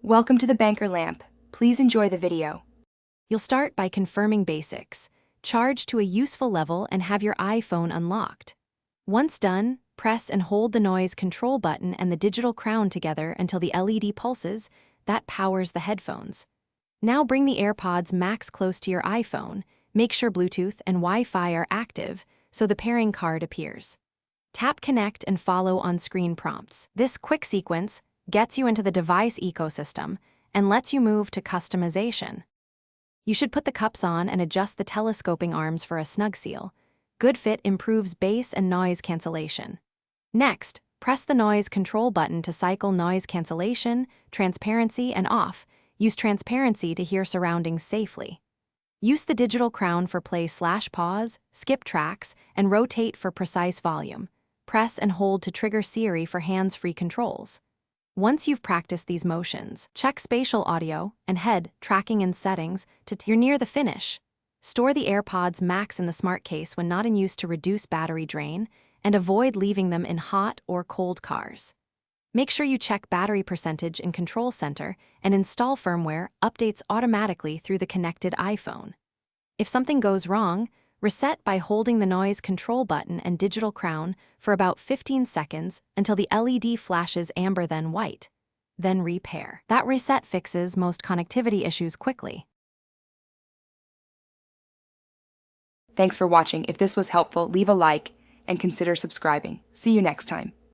Welcome to the Banker Lamp. Please enjoy the video. You'll start by confirming basics, charge to a useful level, and have your iPhone unlocked. Once done, press and hold the noise control button and the digital crown together until the LED pulses. That powers the headphones. Now bring the AirPods Max close to your iPhone. Make sure Bluetooth and Wi-Fi are active so the pairing card appears. Tap Connect and follow on-screen prompts. This quick sequence gets you into the device ecosystem and lets you move to customization. You should put the cups on and adjust the telescoping arms for a snug seal. Good fit improves bass and noise cancellation. Next, press the noise control button to cycle noise cancellation, transparency, and off. Use transparency to hear surroundings safely. Use the digital crown for play/pause, skip tracks, and rotate for precise volume. Press and hold to trigger Siri for hands-free controls. Once you've practiced these motions, check spatial audio and head tracking in settings you're near the finish. Store the AirPods Max in the smart case when not in use to reduce battery drain, and avoid leaving them in hot or cold cars. Make sure you check battery percentage in Control Center and install firmware updates automatically through the connected iPhone. If something goes wrong, reset by holding the noise control button and digital crown for about 15 seconds until the LED flashes amber then white. Then repair. That reset fixes most connectivity issues quickly. Thanks for watching. If this was helpful, leave a like and consider subscribing. See you next time.